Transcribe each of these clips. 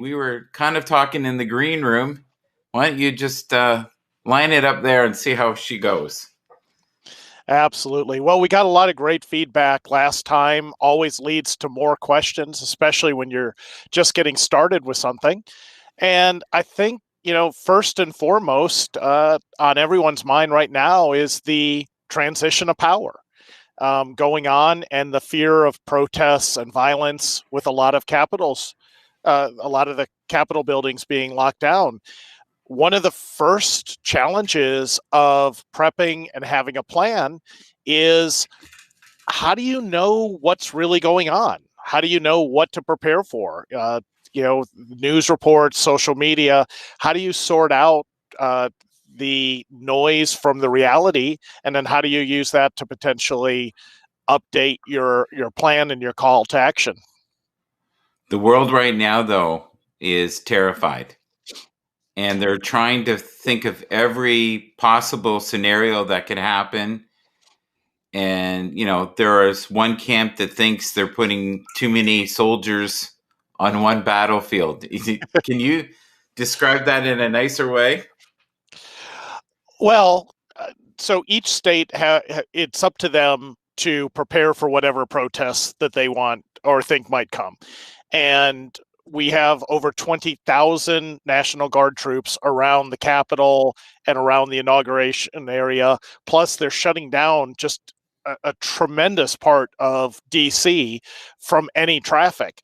We were kind of talking in the green room. Why don't you just line it up there and see how she goes? Absolutely. Well, we got a lot of great feedback last time. Always leads to more questions, especially when you're just getting started with something. And I think, first and foremost, on everyone's mind right now is the transition of power going on and the fear of protests and violence with a lot of a lot of the Capitol buildings being locked down. One of the first challenges of prepping and having a plan is, how do you know what's really going on? How do you know what to prepare for? News reports, social media. How do you sort out the noise from the reality, and then how do you use that to potentially update your plan and your call to action? The world right now, though, is terrified. And they're trying to think of every possible scenario that could happen. And, there is one camp that thinks they're putting too many soldiers on one battlefield. Can you describe that in a nicer way? Well, so each state, it's up to them to prepare for whatever protests that they want or think might come. And we have over 20,000 National Guard troops around the Capitol and around the inauguration area. Plus, they're shutting down just a tremendous part of DC from any traffic.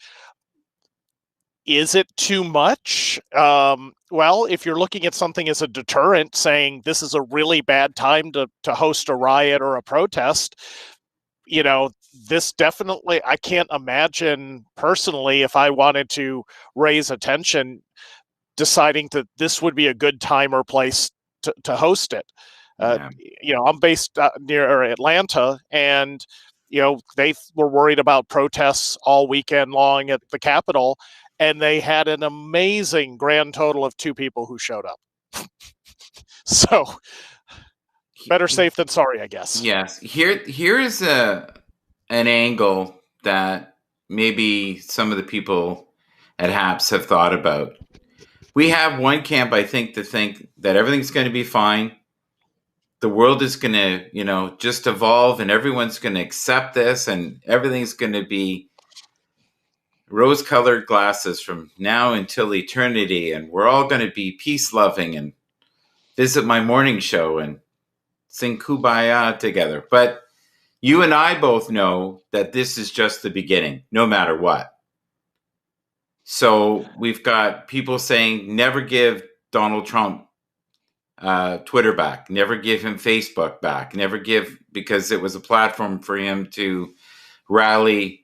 Is it too much? Well, if you're looking at something as a deterrent, saying this is a really bad time to host a riot or a protest, this definitely, I can't imagine personally, if I wanted to raise attention, deciding that this would be a good time or place to host it. Yeah. I'm based near Atlanta, and they were worried about protests all weekend long at the Capitol, and they had an amazing grand total of 2 people who showed up. So better safe than sorry, I guess. Yes. Here is an angle that maybe some of the people at HAPS have thought about. We have one camp, I think, to think that everything's going to be fine. The world is going to, just evolve, and everyone's going to accept this, and everything's going to be rose-colored glasses from now until eternity, and we're all going to be peace-loving and visit my morning show and sing Kumbaya together. But you and I both know that this is just the beginning, no matter what. So we've got people saying, never give Donald Trump Twitter back, never give him Facebook back, because it was a platform for him to rally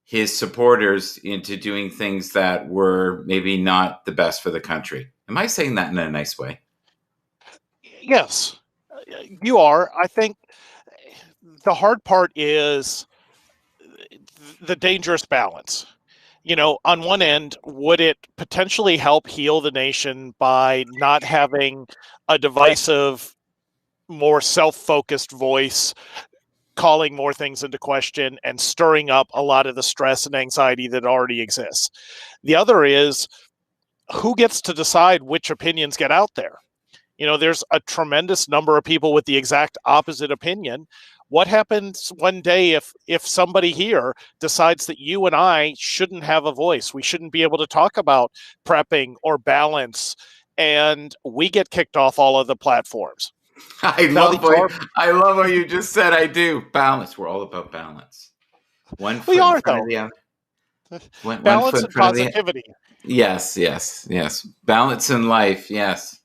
his supporters into doing things that were maybe not the best for the country. Am I saying that in a nice way? Yes, you are. I think the hard part is the dangerous balance. On one end, would it potentially help heal the nation by not having a divisive, more self-focused voice calling more things into question and stirring up a lot of the stress and anxiety that already exists? The other is, who gets to decide which opinions get out there? There's a tremendous number of people with the exact opposite opinion. What happens one day if somebody here decides that you and I shouldn't have a voice? We shouldn't be able to talk about prepping or balance, and we get kicked off all of the platforms. I love what you just said. I do. Balance. We're all about balance. One foot in front of the other. Balance and positivity. Yes. Balance in life. Yes.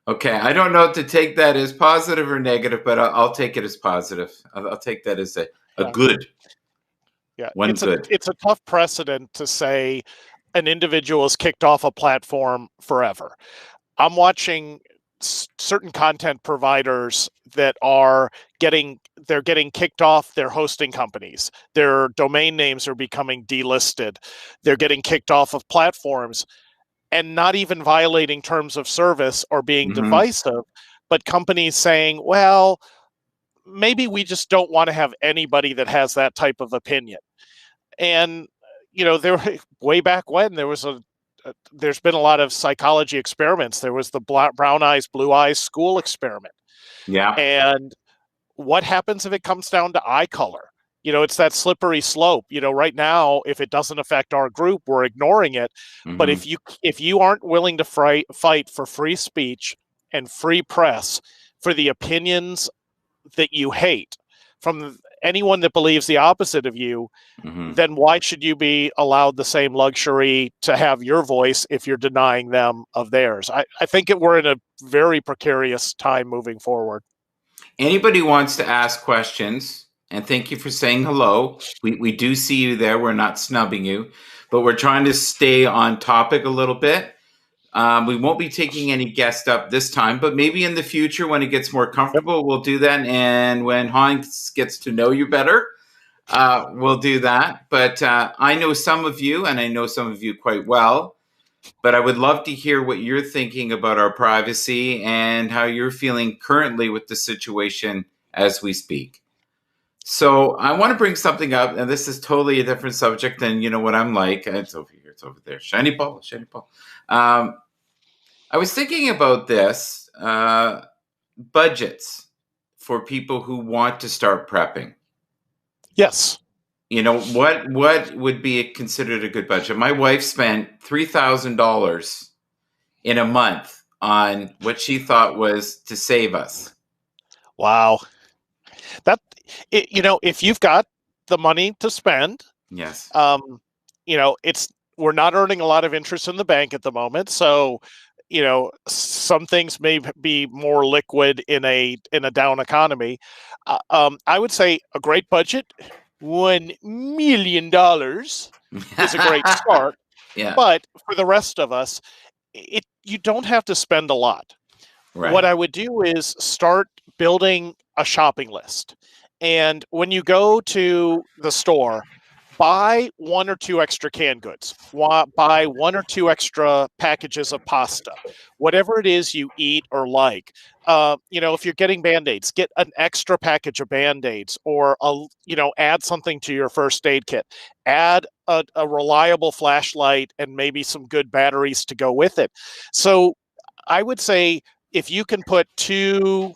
Okay, I don't know if to take that as positive or negative, but I'll take it as positive. I'll take that as a good. Yeah, it's a tough precedent to say an individual is kicked off a platform forever. I'm watching certain content providers that they're getting kicked off their hosting companies. Their domain names are becoming delisted. They're getting kicked off of platforms, and not even violating terms of service or being divisive, but companies saying, well, maybe we just don't want to have anybody that has that type of opinion. And, there way back when there was there's been a lot of psychology experiments. There was the brown eyes, blue eyes school experiment. Yeah. And what happens if it comes down to eye color? It's that slippery slope. Right now, if it doesn't affect our group, we're ignoring it. But Hmm. if you aren't willing to fight for free speech and free press for the opinions that you hate from anyone that believes the opposite of you, Hmm. then why should you be allowed the same luxury to have your voice if you're denying them of theirs? I think we're in a very precarious time moving forward. Anybody wants to ask questions, and thank you for saying hello. We do see you there. We're not snubbing you, but we're trying to stay on topic a little bit. We won't be taking any guests up this time, but maybe in the future when it gets more Yep. comfortable, we'll do that. And when Hans gets to know you better, we'll do that. But I know some of you, and I know some of you quite well. But I would love to hear what you're thinking about our privacy and how you're feeling currently with the situation as we speak. So I want to bring something up, and this is totally a different subject than what I'm like. It's over here, it's over there. Shiny ball, shiny ball. I was thinking about this budgets for people who want to start prepping. Yes. What would be considered a good budget? My wife spent $3,000 in a month on what she thought was to save us. Wow. That if you've got the money to spend, Yes. it's we're not earning a lot of interest in the bank at the moment, so some things may be more liquid in a down economy. I would say a great budget, $1 million is a great start. Yeah. But for the rest of us, you don't have to spend a lot. What Right. I would do is start building a shopping list. And when you go to the store, buy one or two extra canned goods, buy one or two extra packages of pasta, whatever it is you eat or like. If you're getting band-aids, get an extra package of band-aids, or add something to your first aid kit. Add a reliable flashlight and maybe some good batteries to go with it. So I would say if you can put 2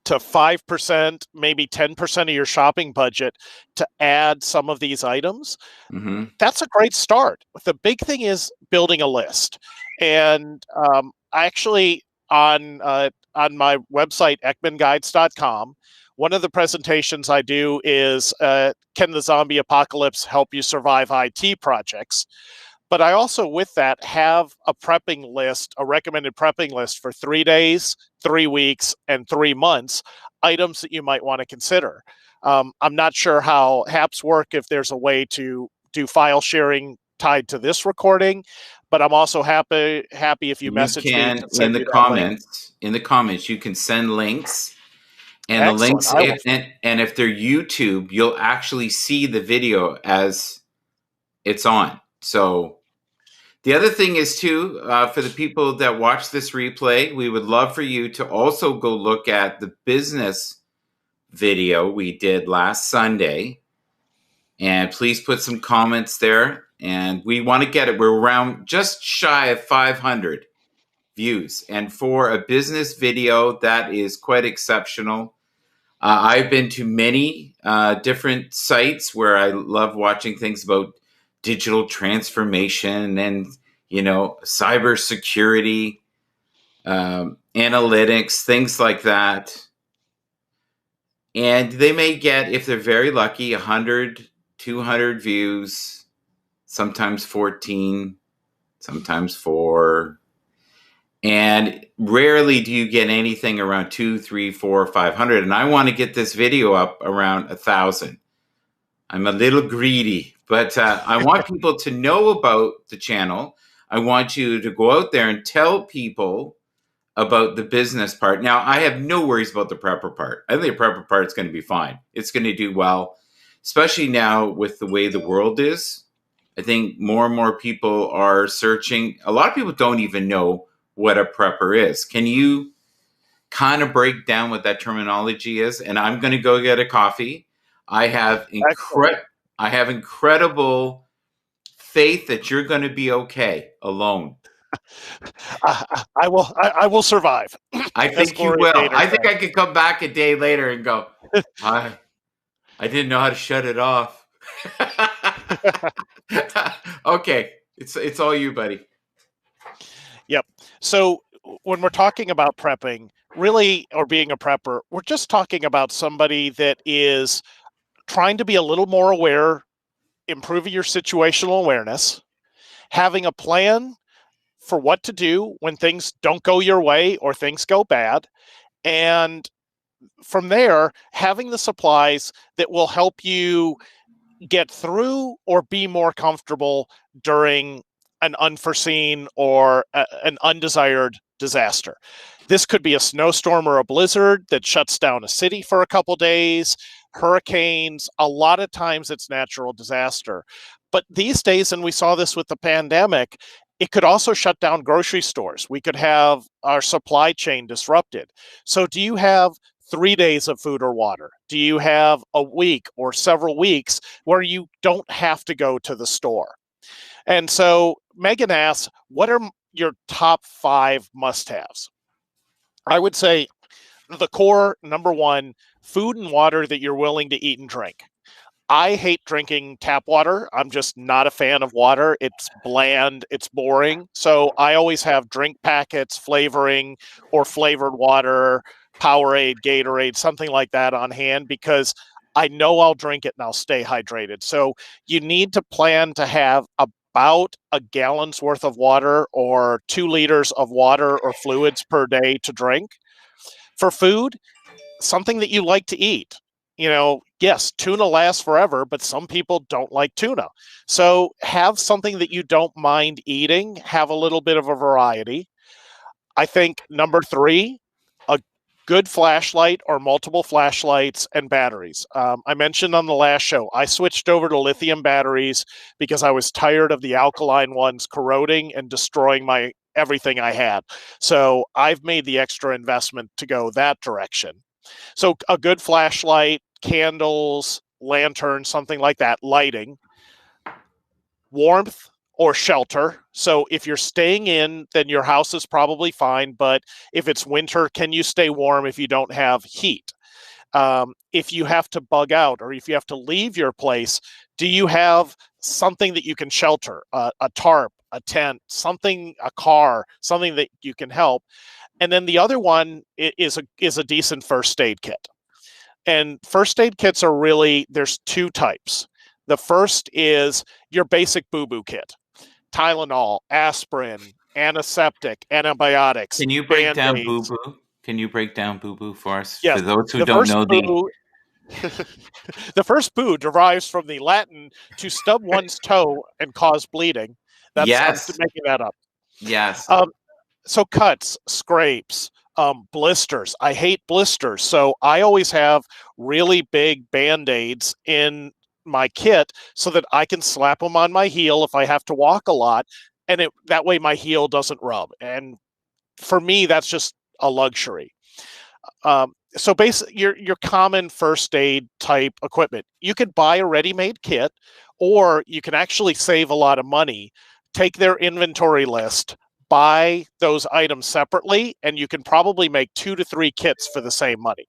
to 5%, maybe 10% of your shopping budget to add some of these items, Mm-hmm. that's a great start. The big thing is building a list. And I actually, on my website, ekmanguides.com, one of the presentations I do is can the zombie apocalypse help you survive IT projects? But I also, with that, have a prepping list, a recommended prepping list for 3 days, 3 weeks, and 3 months, items that you might want to consider. I'm not sure how HAPs work, if there's a way to do file sharing tied to this recording, but I'm also happy if you You message me can to send you that link. in the comments, you can send links, and the Excellent. links, I will. and if they're YouTube, you'll actually see the video as it's on. So the other thing is too, for the people that watch this replay, we would love for you to also go look at the business video we did last Sunday, and please put some comments there. And we want to get it. We're around just shy of 500 views, and for a business video, that is quite exceptional. I've been to many different sites where I love watching things about digital transformation and cybersecurity, analytics, things like that. And they may get, if they're very lucky, 100, 200 views, sometimes 14, sometimes 4. And rarely do you get anything around 2, 3, 4, 500. And I want to get this video up around 1,000. I'm a little greedy, but I want people to know about the channel. I want you to go out there and tell people about the business part. Now, I have no worries about the prepper part. I think the prepper part is going to be fine. It's going to do well, especially now with the way the world is. I think more and more people are searching. A lot of people don't even know what a prepper is. Can you kind of break down what that terminology is? And I'm going to go get a coffee. I have Excellent. incredible faith that you're going to be okay alone. I will survive. I As think you Gloria will. Gaynor I think said. I could come back a day later and go, I didn't know how to shut it off. Okay, it's all you, buddy. Yep. So when we're talking about prepping, really, or being a prepper, we're just talking about somebody that is trying to be a little more aware, improving your situational awareness, having a plan for what to do when things don't go your way or things go bad, and from there, having the supplies that will help you get through or be more comfortable during an unforeseen or an undesired disaster. This could be a snowstorm or a blizzard that shuts down a city for a couple days, hurricanes. A lot of times it's natural disaster. But these days, and we saw this with the pandemic, it could also shut down grocery stores. We could have our supply chain disrupted. So, do you have 3 days of food or water? Do you have a week or several weeks where you don't have to go to the store? And so Megan asks, what are your top 5 must haves? I would say the core number one, food and water that you're willing to eat and drink. I hate drinking tap water. I'm just not a fan of water. It's bland, it's boring. So I always have drink packets, flavoring, or flavored water, Powerade, Gatorade, something like that on hand because I know I'll drink it and I'll stay hydrated. So you need to plan to have about a gallon's worth of water or 2 liters of water or fluids per day to drink. For food, something that you like to eat. Yes, tuna lasts forever, but some people don't like tuna. So have something that you don't mind eating, have a little bit of a variety. I think number 3, a good flashlight or multiple flashlights and batteries. I mentioned on the last show, I switched over to lithium batteries because I was tired of the alkaline ones corroding and destroying everything I had. So I've made the extra investment to go that direction. So a good flashlight, candles, lantern, something like that, lighting, warmth or shelter. So if you're staying in, then your house is probably fine. But if it's winter, can you stay warm if you don't have heat? If you have to bug out or if you have to leave your place, do you have something that you can shelter, a tarp, a tent, something, a car, something that you can help? And then the other one is a decent first aid kit. And first aid kits are really, there's 2 types. The first is your basic boo-boo kit. Tylenol, aspirin, antiseptic, antibiotics, Can you break down boo Band-Aids. boo? Can you break down boo boo for us? Yes, For those who the don't first know boo the first boo derives from the Latin to stub one's toe and cause bleeding. I'm Yes, making that up. yes. Um, so cuts, scrapes, blisters. I hate blisters. So I always have really big Band-Aids in my kit so that I can slap them on my heel if I have to walk a lot. And that way my heel doesn't rub. And for me, that's just a luxury. So basically, your common first aid type equipment. You could buy a ready-made kit, or you can actually save a lot of money. Take their inventory list, buy those items separately, and you can probably make 2 to 3 kits for the same money.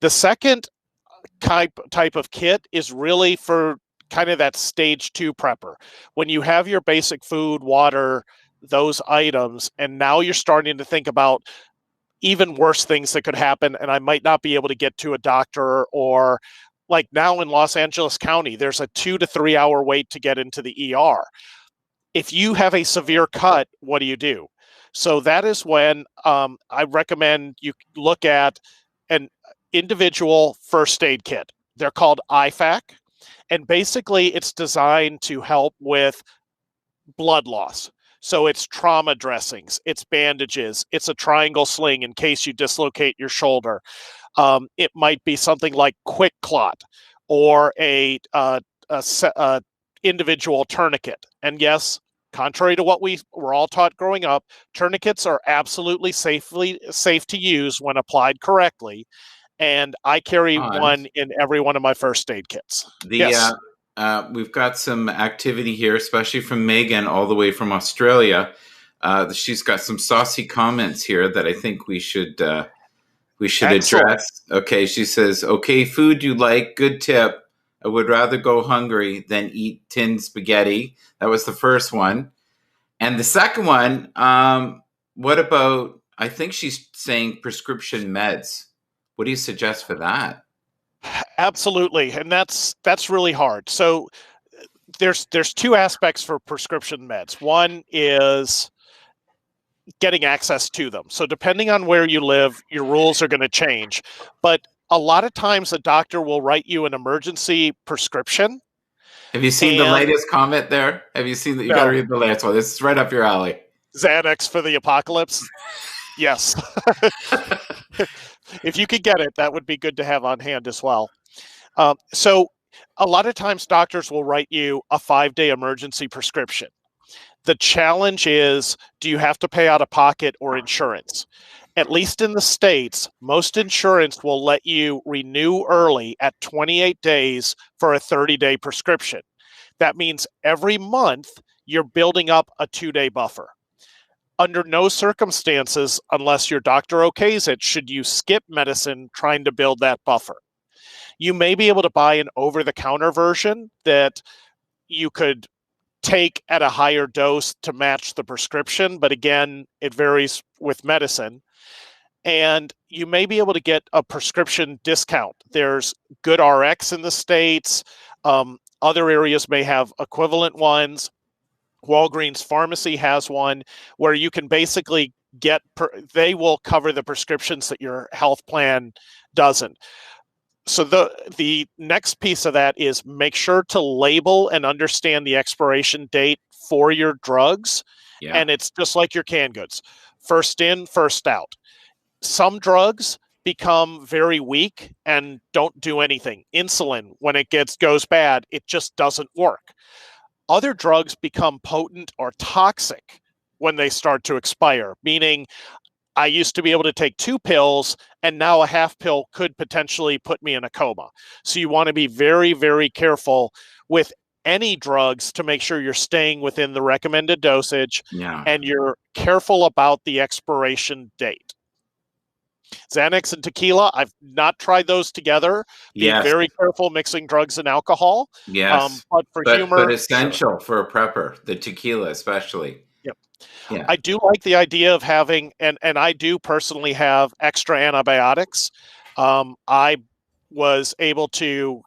The second type of kit is really for kind of that stage 2 prepper. When you have your basic food, water, those items, and now you're starting to think about even worse things that could happen, and I might not be able to get to a doctor, or like now in Los Angeles County, there's a 2 to 3 hour wait to get into the ER. If you have a severe cut, what do you do? So that is when I recommend you look at an individual first aid kit. They're called IFAC, and basically it's designed to help with blood loss. So it's trauma dressings, it's bandages, it's a triangle sling in case you dislocate your shoulder. It might be something like Quick Clot or a individual tourniquet. And yes, contrary to what we were all taught growing up, tourniquets are absolutely safe to use when applied correctly. And I carry Hans, one in every one of my first aid kits. the Yes. we've got some activity here, especially from Megan, all the way from Australia. She's got some saucy comments here that I think we should Excellent. address. Okay, she says, "Okay, food you like, good tip. I would rather go hungry than eat tin spaghetti." That was the first one, and the second one. What about? I think she's saying prescription meds. What do you suggest for that? Absolutely, and that's really hard. So there's two aspects for prescription meds. One is getting access to them. So depending on where you live, your rules are going to change. But a lot of times a doctor will write you an emergency prescription. Have you seen the And latest comment there? Have you seen that? You got to no, read the latest one. This is right up your alley. Xanax for the apocalypse. Yes. If you could get it, that would be good to have on hand as well. So a lot of times doctors will write you a 5-day emergency prescription. The challenge is, do you have to pay out of pocket or insurance? At least in the States, most insurance will let you renew early at 28 days for a 30-day prescription. That means every month you're building up a 2-day buffer. Under no circumstances, unless your doctor okays it, should you skip medicine trying to build that buffer. You may be able to buy an over-the-counter version that you could take at a higher dose to match the prescription, but again, it varies with medicine. And you may be able to get a prescription discount. There's Good RX in the States. Other areas may have equivalent ones. Walgreens Pharmacy has one where you can basically they will cover the prescriptions that your health plan doesn't. So the next piece of that is make sure to label and understand the expiration date for your drugs. Yeah. And it's just like your canned goods. First in, first out. Some drugs become very weak and don't do anything. Insulin, when it goes bad, it just doesn't work. Other drugs become potent or toxic when they start to expire, meaning I used to be able to take 2 pills, and now a half pill could potentially put me in a coma. So you want to be very, very careful with any drugs to make sure you're staying within the recommended dosage, Yeah. and you're careful about the expiration date. Xanax and tequila, I've not tried those together. Be Yes. very careful mixing drugs and alcohol. Yes. But for But humor, sure. essential for a prepper, the tequila especially. Yep. Yeah. I do like the idea of having, and I do personally have extra antibiotics. I was able to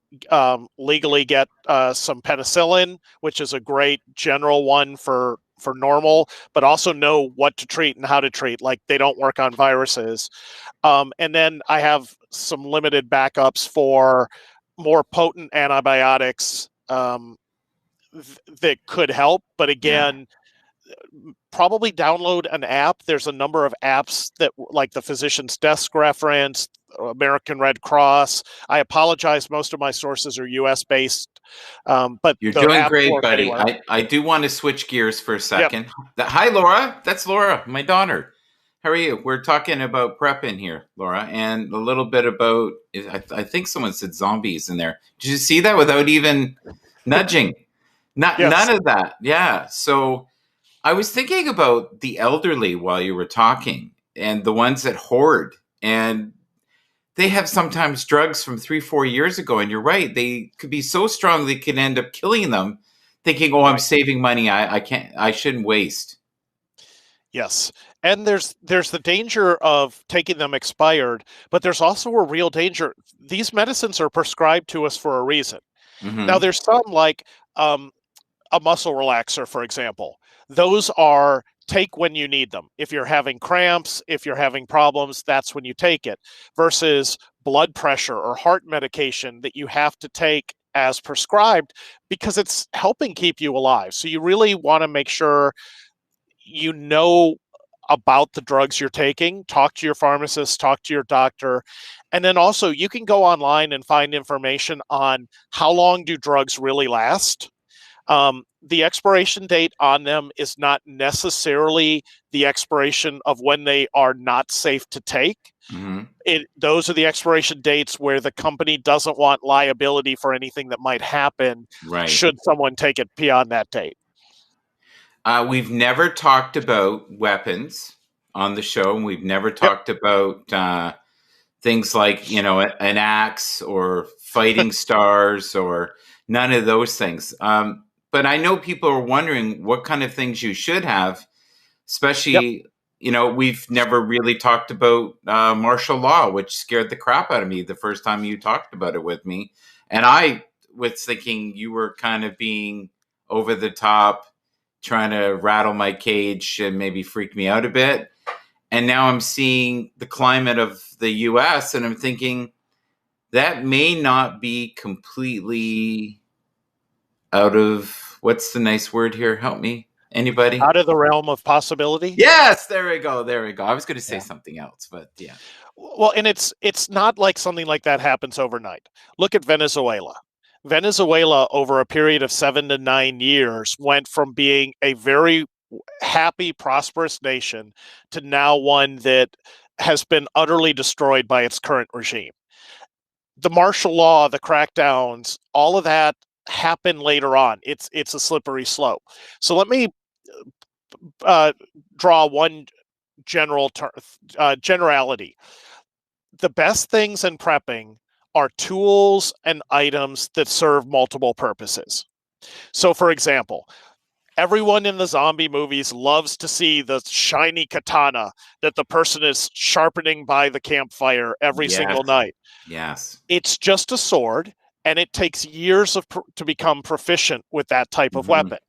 legally get some penicillin, which is a great general one for normal, but also know what to treat and how to treat. Like they don't work on viruses. And then I have some limited backups for more potent antibiotics that could help. But again, probably download an app. There's a number of apps that, like the Physician's Desk Reference, American Red Cross. I apologize, most of my sources are US based, but you're the doing apps great, work buddy. anywhere. I do want to switch gears for a Yep. second. Hi, Laura. That's Laura, my daughter. How are you? We're talking about prep in here, Laura, and a little bit about, I think someone said zombies in there. Did you see that without even nudging? Yes. None of that. Yeah. So I was thinking about the elderly while you were talking and the ones that hoard, and they have sometimes drugs from 3-4 years ago. And you're right. They could be so strong, they can end up killing them thinking, oh, I'm Right. saving money. I shouldn't waste. Yes. And there's the danger of taking them expired, but there's also a real danger. These medicines are prescribed to us for a reason. Now, there's some like a muscle relaxer, for example. Those are take when you need them. If you're having cramps, if you're having problems, that's when you take it, versus blood pressure or heart medication that you have to take as prescribed because it's helping keep you alive. So you really want to make sure you know about the drugs you're taking. Talk to your pharmacist, talk to your doctor. And then also you can go online and find information on how long do drugs really last. The expiration date on them is not necessarily the expiration of when they are not safe to take. Hmm. Those are the expiration dates where the company doesn't want liability for anything that might happen Right. should someone take it beyond that date. We've never talked about weapons on the show, and we've never Yep. talked about things like, an axe or fighting stars or none of those things. But I know people are wondering what kind of things you should have, Yep. especially, we've never really talked about martial law, which scared the crap out of me the first time you talked about it with me. And I was thinking you were kind of being over the top, trying to rattle my cage and maybe freak me out a bit. And now I'm seeing the climate of the US and I'm thinking that may not be completely out of, what's the nice word here? Help me. Anybody? Out of the realm of possibility. Yes, there we go. There we go. I was going to say Yeah. something else, but yeah. Well, and it's not like something like that happens overnight. Look at Venezuela. Venezuela, over a period of 7 to 9 years, went from being a very happy, prosperous nation to now one that has been utterly destroyed by its current regime. The martial law, the crackdowns, all of that happen later on. It's a slippery slope. So let me uh, draw one generality. The best things in prepping are tools and items that serve multiple purposes. So, for example, everyone in the zombie movies loves to see the shiny katana that the person is sharpening by the campfire every Yes. single night. Yes. It's just a sword, and it takes years to become proficient with that type of Mm-hmm. weapon.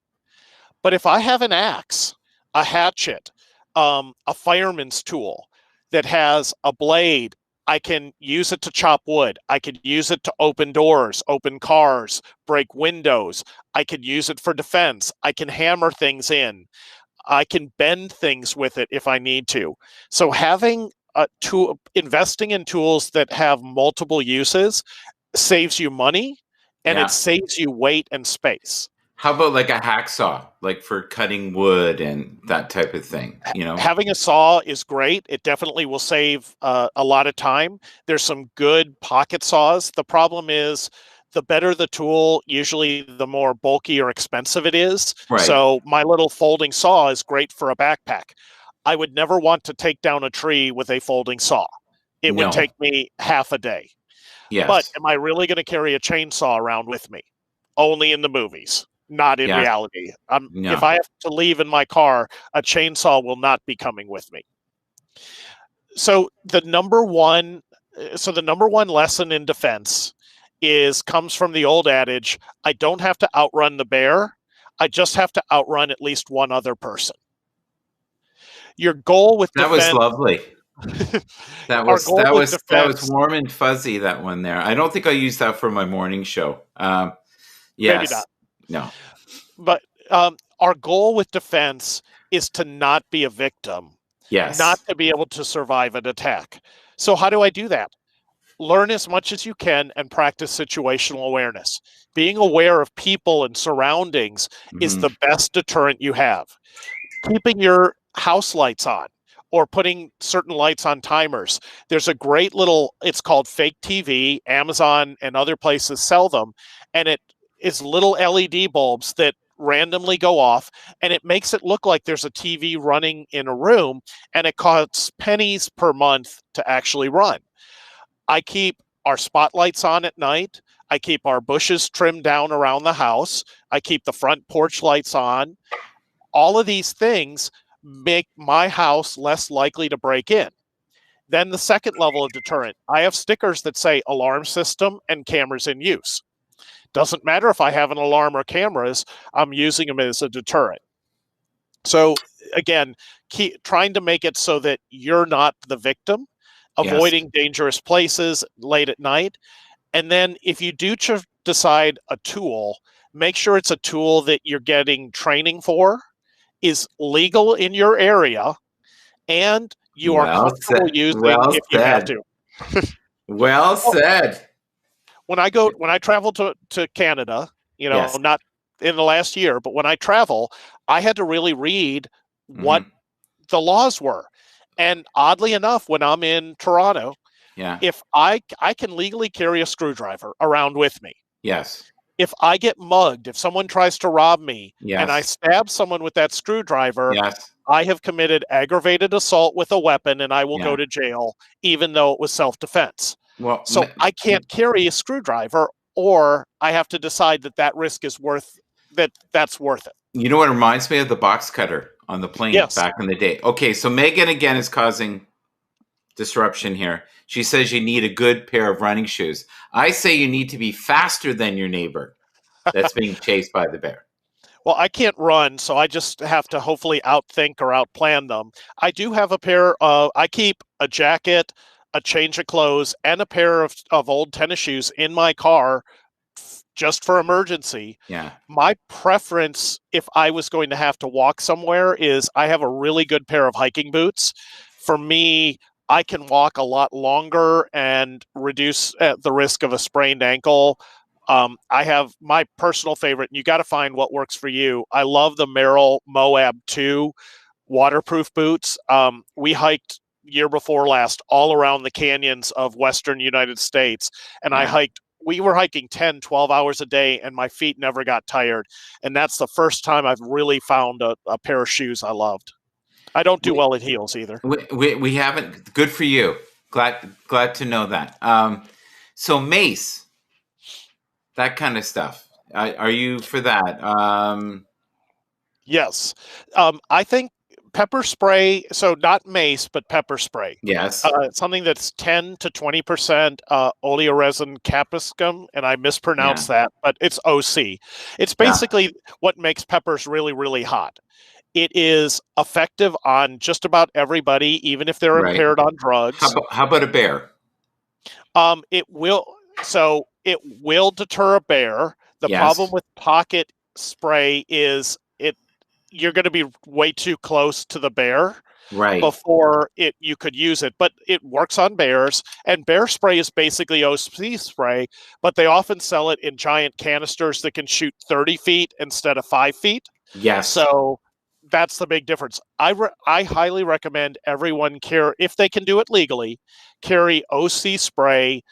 But if I have an axe, a hatchet, a fireman's tool that has a blade, I can use it to chop wood. I could use it to open doors, open cars, break windows. I could use it for defense. I can hammer things in. I can bend things with it if I need to. So having investing in tools that have multiple uses saves you money, and it Yeah. saves you weight and space. How about like a hacksaw, like for cutting wood and that type of thing, Having a saw is great. It definitely will save a lot of time. There's some good pocket saws. The problem is the better the tool, usually the more bulky or expensive it is. Right. So my little folding saw is great for a backpack. I would never want to take down a tree with a folding saw. It would No. take me half a day. But Yes. am I really going to carry a chainsaw around with me? Only in the movies, not in Yes. reality. If No. I have to leave in my car, a chainsaw will not be coming with me. So the number one lesson in defense comes from the old adage, I don't have to outrun the bear. I just have to outrun at least one other person. Your goal with That was defense lovely. That our was goal that with was that was defense, warm and fuzzy, that one there. I don't think I'll use that for my morning show. maybe Yes. not. No. But our goal with defense is to not be a victim, not Yes. to be able to survive an attack. So, how do I do that? Learn as much as you can and practice situational awareness. Being aware of people and surroundings is Hmm. the best deterrent you have. Keeping your house lights on or putting certain lights on timers. There's a great little, it's called Fake TV. Amazon and other places sell them, and it is little LED bulbs that randomly go off, and it makes it look like there's a TV running in a room, and it costs pennies per month to actually run. I keep our spotlights on at night. I keep our bushes trimmed down around the house. I keep the front porch lights on. All of these things make my house less likely to break in. Then the second level of deterrent, I have stickers that say alarm system and cameras in use. Doesn't matter if I have an alarm or cameras, I'm using them as a deterrent. So again, trying to make it so that you're not the victim, Yes. avoiding dangerous places late at night. And then if you do decide a tool, make sure it's a tool that you're getting training for, is legal in your area, and you are Well comfortable said. using Well if you have said. to. Well Well, said. when I travel to Canada, Yes. not in the last year, but when I travel, I had to really read what Hmm. the laws were. And oddly enough, when I'm in Toronto, Yeah. if I can legally carry a screwdriver around with me. Yes. If I get mugged, if someone tries to rob me and I Yes. stab someone with that screwdriver, Yes. I have committed aggravated assault with a weapon and I will go Yeah. to jail, even though it was self defense. Well, So I can't carry a screwdriver, or I have to decide that that risk is worth that's worth it. you know what reminds me of the box cutter on the plane Yes. back in the day? Okay, so Megan again is causing disruption here. She says you need a good pair of running shoes. I say you need to be faster than your neighbor that's being chased by the bear. Well, I can't run, so I just have to hopefully outthink or outplan them. I do have a pair of, I keep a jacket, a change of clothes, and a pair of old tennis shoes in my car just for emergency. Yeah. My preference, if I was going to have to walk somewhere, is I have a really good pair of hiking boots. For me, I can walk a lot longer and reduce the risk of a sprained ankle. I have my personal favorite, and you got to find what works for you. I love the Merrell Moab 2 waterproof boots. We hiked year before last all around the canyons of Western United States, and Yeah. we were hiking 10, 12 hours a day, and my feet never got tired. And that's the first time I've really found a pair of shoes I loved. I don't do We, well in heels either. we haven't. Good for you. Glad to know that. So mace, that kind of stuff. Are you for that? Yes. I think pepper spray, so not mace, but pepper spray. Yes. Something that's 10 to 20% oleoresin capsicum, and I Yeah. mispronounced that, but it's OC. It's Yeah. basically what makes peppers really, really hot. It is effective on just about everybody, even if they're Right. impaired on drugs. How about a bear? It will it will deter a bear. The problem Yes. with pocket spray is you're going to be way too close to the bear Right. before it you could use it, but it works on bears. And bear spray is basically OC spray, but they often sell it in giant canisters that can shoot 30 feet instead of 5 feet. Yes. So that's the big difference. I highly recommend everyone if they can do it legally, carry OC spray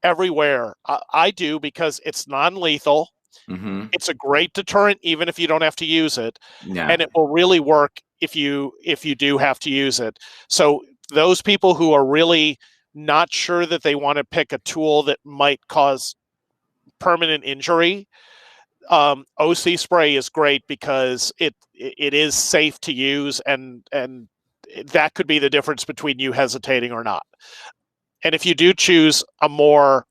everywhere. I do because it's non-lethal. Mm-hmm. It's a great deterrent even if you don't have to use it, Yeah. and it will really work if you do have to use it. So those people who are really not sure that they want to pick a tool that might cause permanent injury, OC spray is great because it is safe to use, and that could be the difference between you hesitating or not. And if you do choose a more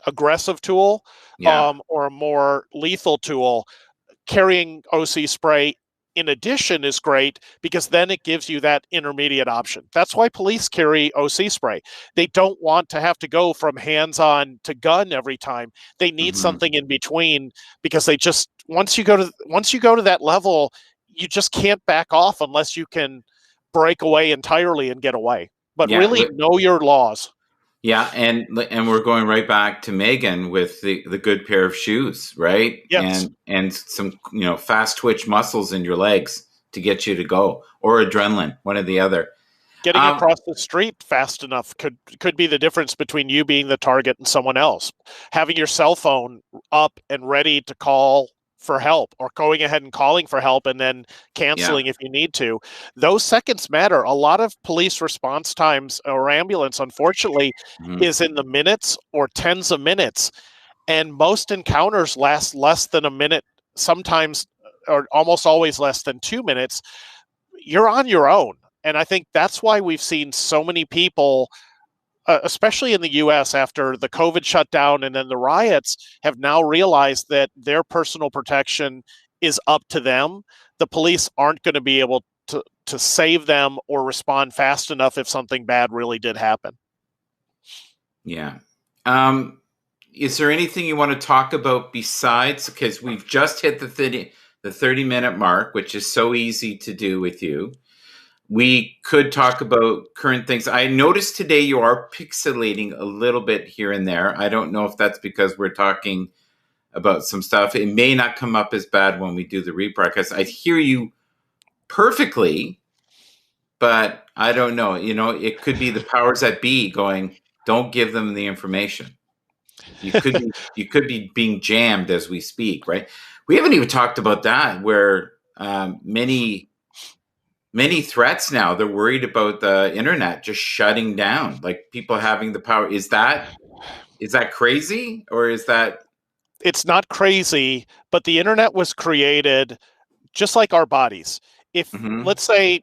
aggressive tool, Yeah. or a more lethal tool, carrying OC spray in addition is great because then it gives you that intermediate option. That's why police carry OC spray. They don't want to have to go from hands on to gun every time. They need Mm-hmm. something in between because they just once you go to that level, you just can't back off unless you can break away entirely and get away. But Yeah. really know your laws. Yeah, and we're going right back to Megan with the good pair of shoes, right? Yes. And some fast twitch muscles in your legs to get you to go, or adrenaline, one or the other. Getting Um, across the street fast enough could be the difference between you being the target and someone else. Having your cell phone up and ready to call for help, or going ahead and calling for help and then yeah. canceling if you need to. Those seconds matter. A lot of police response times or ambulance, unfortunately, Mhm. is in the minutes or tens of minutes. And most encounters last less than a minute, sometimes or almost always less than 2 minutes. You're on your own. And I think that's why we've seen so many people, especially in the US after the COVID shutdown and then the riots, have now realized that their personal protection is up to them. The police aren't going to be able to save them or respond fast enough if something bad really did happen. Yeah. Is there anything you want to talk about besides, because we've just hit the 30-minute mark, which is so easy to do with you. We could talk about current things. I noticed today you are pixelating a little bit here and there. I don't know if that's because we're talking about some stuff. It may not come up as bad when we do the rebroadcast. I hear you perfectly, but I don't know. It could be the powers that be going, don't give them the information. You could be being jammed as we speak, right? We haven't even talked about that, where many threats now, they're worried about the internet just shutting down, like people having the power. Is that crazy, or is that? It's not crazy, but the internet was created just like our bodies. If Mhm. let's say,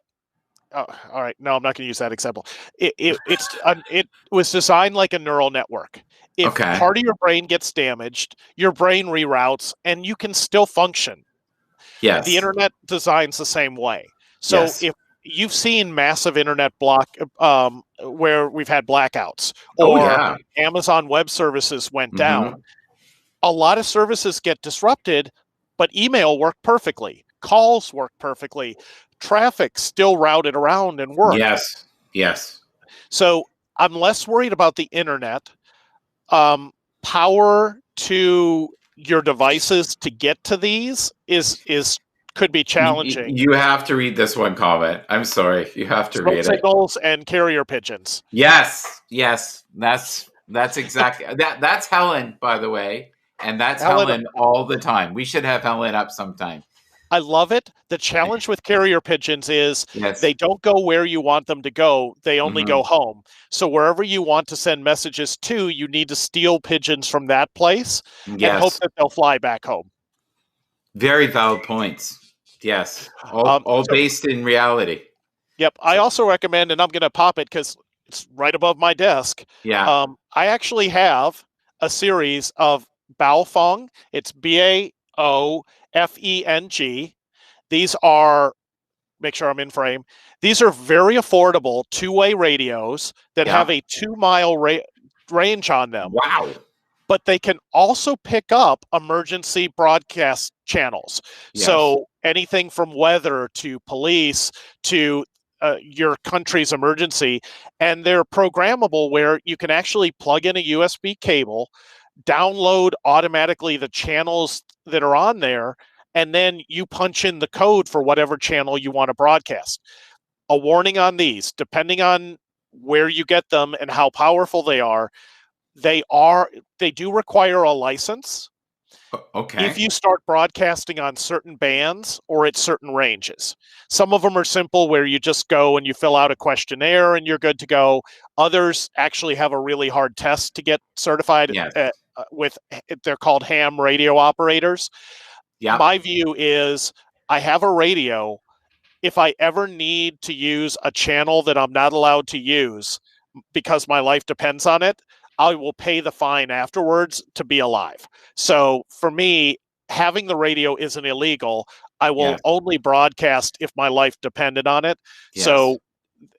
oh, all right, no, I'm not going to use that example. It was designed like a neural network. If Okay. part of your brain gets damaged, your brain reroutes, and you can still function. The Yes. internet designs the same way. So Yes. if you've seen massive internet block where we've had blackouts, Oh or yeah. Amazon Web Services went down, Hmm. a lot of services get disrupted, but email worked perfectly. Calls worked perfectly. Traffic still routed around and worked. Yes. Yes. So I'm less worried about the internet. Power to your devices to get to these is could be challenging. You have to read this one comment. I'm sorry. You have to Smoke read it. signals and carrier pigeons. Yes. Yes. That's exactly that's Helen, by the way. And that's Helen, Helen all the time. We should have Helen up sometime. I love it. The challenge with carrier pigeons is Yes. they don't go where you want them to go. They only Hmm. go home. So wherever you want to send messages to, you need to steal pigeons from that place and hope Yes. that they'll fly back home. Very valid points. Yes. All So, based in reality. yep. I So, also recommend, and I'm going to pop it because it's right above my desk. yeah. I actually have a series of Baofeng. It's Baofeng. These are, make sure I'm in frame. These are very affordable two-way radios that have Yeah. a 2 mile range on them, Wow. but they can also pick up emergency broadcast channels. Yes. So anything from weather to police to your country's emergency, and they're programmable where you can actually plug in a USB cable, download automatically the channels that are on there, and then you punch in the code for whatever channel you want to broadcast. A warning on these, depending on where you get them and how powerful they do require a license if Okay. you start broadcasting on certain bands or at certain ranges. Some of them are simple where you just go and you fill out a questionnaire and you're good to go. Others actually have a really hard test to get certified Yes. with, they're called ham radio operators. Yep. My view is I have a radio. If I ever need to use a channel that I'm not allowed to use because my life depends on it, I will pay the fine afterwards to be alive. So for me, having the radio isn't illegal. I will Yes. only broadcast if my life depended on it. Yes. So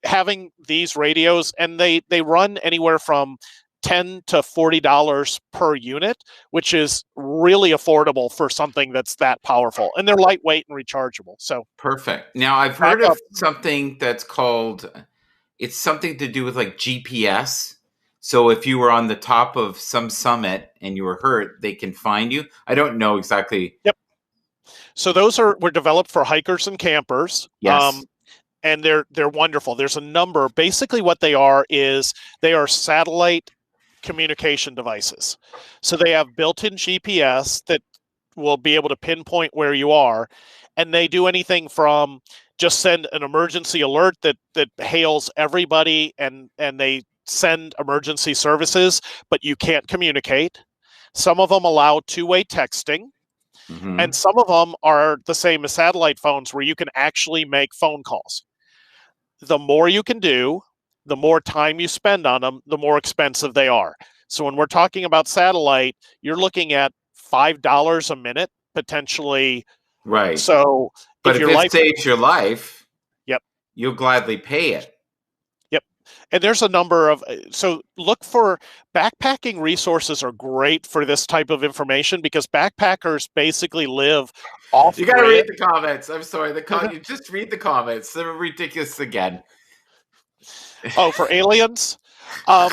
having these radios, and they run anywhere from $10 to $40 per unit, which is really affordable for something that's that powerful. And they're lightweight and rechargeable. So Perfect. Now I've back heard of up. something that's called, it's something to do with like GPS. So if you were on the top of some summit and you were hurt, they can find you. I don't know exactly. Yep. So those were developed for hikers and campers. Yes. And they're wonderful. There's a number. Basically, what they are is they are satellite communication devices. So they have built-in GPS that will be able to pinpoint where you are, and they do anything from just send an emergency alert that hails everybody, and they send emergency services, but you can't communicate. Some of them allow two-way texting, and Hmm. some of them are the same as satellite phones where you can actually make phone calls. The more you can do, the more time you spend on them, the more expensive they are. So when we're talking about satellite, you're looking at $5 a minute potentially. Right. So But if if your it life, saves your life, yep, you'll gladly pay it. yep. And there's a number of, so look for backpacking resources are great for this type of information because backpackers basically live off You got to read grid. the comments. I'm sorry. You just read the comments. They're ridiculous again. Oh, for aliens. Um,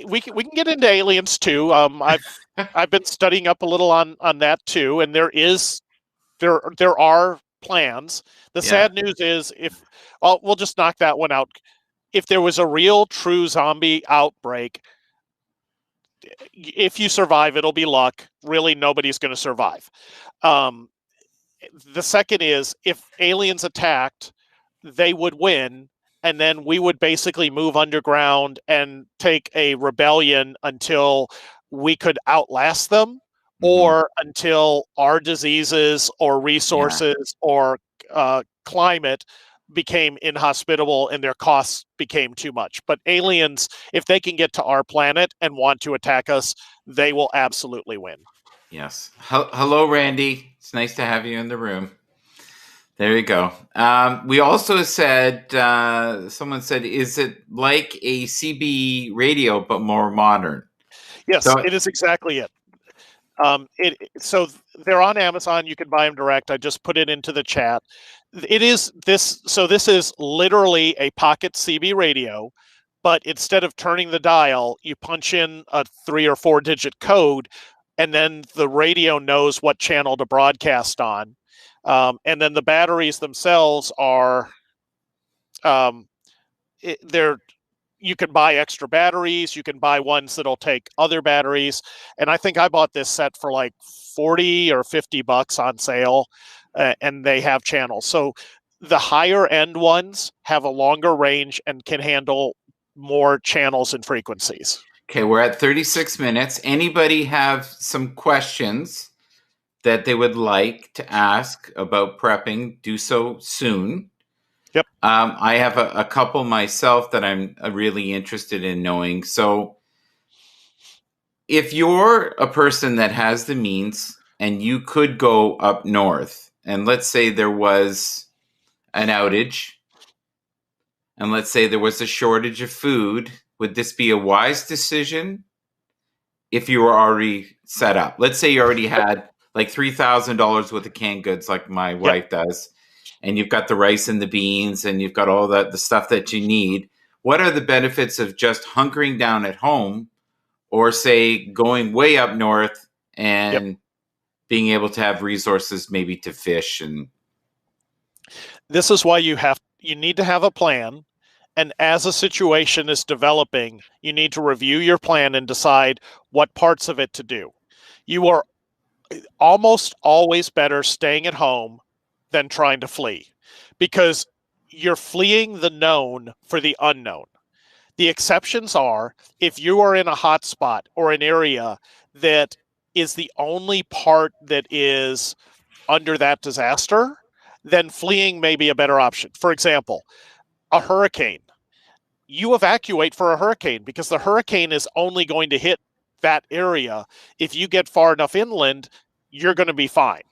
we can get into aliens too. I've been studying up a little on that too, and there are plans. The Yeah. sad news is we'll just knock that one out. If there was a real true zombie outbreak, if you survive, it'll be luck. Really, nobody's going to survive. The second is if aliens attacked, they would win, and then we would basically move underground and take a rebellion until we could outlast them, or until our diseases or resources or climate became inhospitable and their costs became too much. But aliens, if they can get to our planet and want to attack us, they will absolutely win. Yes. Hello, Randy. It's nice to have you in the room. There you go. We also said, someone said, is it like a CB radio but more modern? Yes, so, it is exactly it. So they're on Amazon. You can buy them direct. I just put it into the chat. It is this. So this is literally a pocket CB radio, but instead of turning the dial, you punch in a 3 or 4 digit code, and then the radio knows what channel to broadcast on. And then the batteries themselves are, you can buy extra batteries. You can buy ones that'll take other batteries. And I think I bought this set for like 40 or 50 bucks on sale, and they have channels. So the higher end ones have a longer range and can handle more channels and frequencies. Okay, we're at 36 minutes. Anybody have some questions that they would like to ask about prepping? Do so soon. Yep. I have a couple myself that I'm really interested in knowing. So if you're a person that has the means and you could go up north, and let's say there was an outage, and let's say there was a shortage of food, would this be a wise decision if you were already set up? Let's say you already had like $3,000 worth of canned goods like my wife does, and you've got the rice and the beans and you've got all the stuff that you need. What are the benefits of just hunkering down at home, or say going way up north and being able to have resources maybe to fish? And this is why you need to have a plan. And as a situation is developing, you need to review your plan and decide what parts of it to do. You are almost always better staying at home than trying to flee, because you're fleeing the known for the unknown. The exceptions are if you are in a hot spot or an area that is the only part that is under that disaster, then fleeing may be a better option. For example, a hurricane. You evacuate for a hurricane because the hurricane is only going to hit that area. If you get far enough inland, you're going to be fine.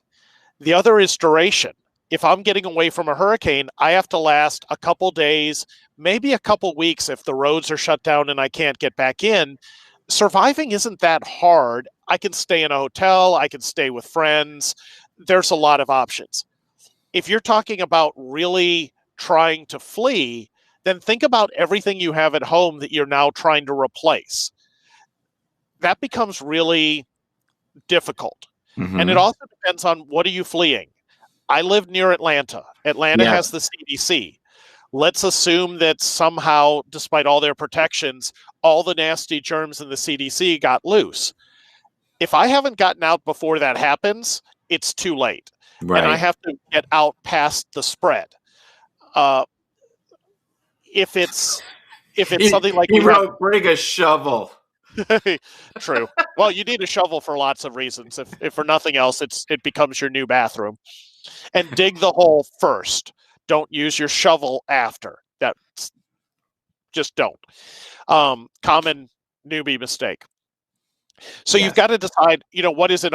The other is duration. If I'm getting away from a hurricane, I have to last a couple days, maybe a couple weeks if the roads are shut down and I can't get back in. Surviving isn't that hard. I can stay in a hotel. I can stay with friends. There's a lot of options. If you're talking about really trying to flee, then think about everything you have at home that you're now trying to replace. That becomes really difficult. And it also depends on what are you fleeing. I live near Atlanta. Atlanta has the CDC. Let's assume that somehow, despite all their protections, all the nasty germs in the CDC got loose. If I haven't gotten out before that happens, it's too late. Right. And I have to get out past the spread. If it's something like bring a shovel. True. Well, you need a shovel for lots of reasons. If for nothing else, it becomes your new bathroom. And dig the hole first. Don't use your shovel after. That's just don't. Common newbie mistake. So you've got to decide, what is it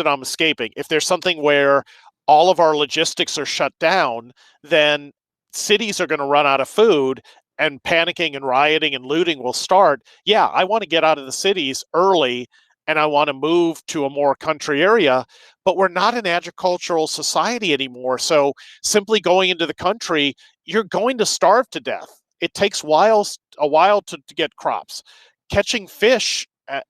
I'm escaping? If there's something where all of our logistics are shut down, then cities are going to run out of food and panicking and rioting and looting will start. Yeah, I want to get out of the cities early and I want to move to a more country area, but we're not an agricultural society anymore. So simply going into the country, you're going to starve to death. It takes a while to get crops. Catching fish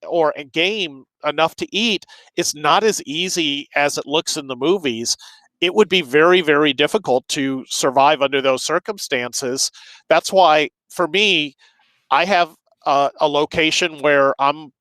or a game enough to eat is not as easy as it looks in the movies. it would be very, very difficult to survive under those circumstances. That's why, for me, I have a location where I'm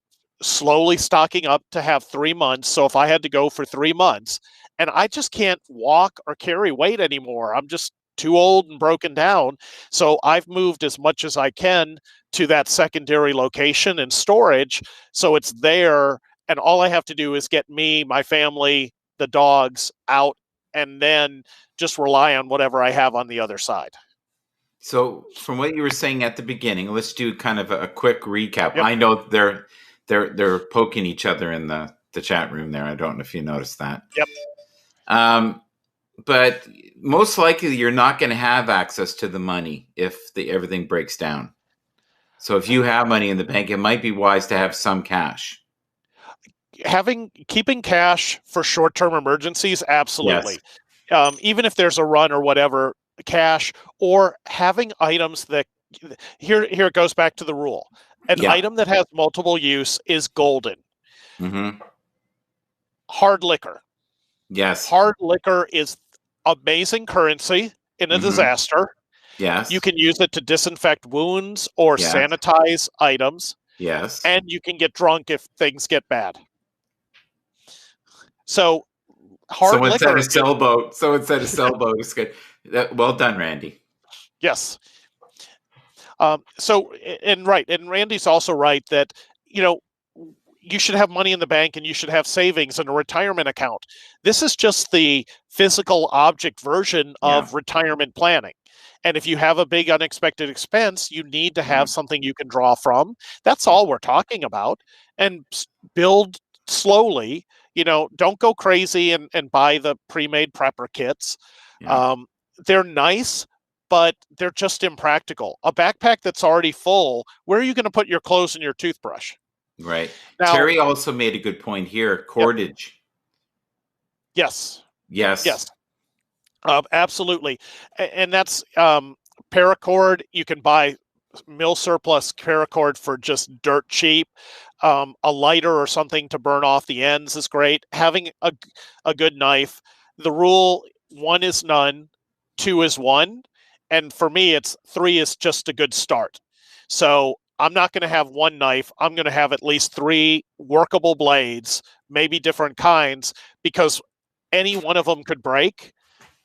slowly stocking up to have 3 months. So if I had to go for 3 months, and I just can't walk or carry weight anymore, I'm just too old and broken down. So I've moved as much as I can to that secondary location and storage. So it's there. And all I have to do is get me, my family, the dogs out, and then just rely on whatever I have on the other side. So, from what you were saying at the beginning, let's do kind of a quick recap. Yep. I know they're poking each other in the chat room there. I don't know if you noticed that. Yep. But most likely, you're not going to have access to the money if everything breaks down. So, if you have money in the bank, it might be wise to have some cash. Keeping cash for short-term emergencies, absolutely. Yes. Even if there's a run or whatever, cash, or having items that here it goes back to the rule. An item that has multiple use is golden. Mm-hmm. Hard liquor. Yes. Hard liquor is amazing currency in a disaster. Yes. You can use it to disinfect wounds or sanitize items. Yes. And you can get drunk if things get bad. So hard Someone liquor. said a sailboat. Someone said a sailboat is good. Well done, Randy. Yes. And Randy's also right that, you should have money in the bank and you should have savings and a retirement account. This is just the physical object version of retirement planning. And if you have a big unexpected expense, you need to have something you can draw from. That's all we're talking about. And build slowly. Don't go crazy and buy the pre-made prepper kits. They're nice, but they're just impractical. A backpack that's already full, where are you going to put your clothes and your toothbrush? Right. Now, Terry also made a good point here. Cordage. Yes. Yes. Absolutely. And that's paracord. You can buy mill surplus paracord for just dirt cheap. A lighter or something to burn off the ends is great. Having a good knife. The rule: 1 is none, 2 is 1. And for me, it's 3 is just a good start. So I'm not going to have one knife. I'm going to have at least 3 workable blades, maybe different kinds, because any one of them could break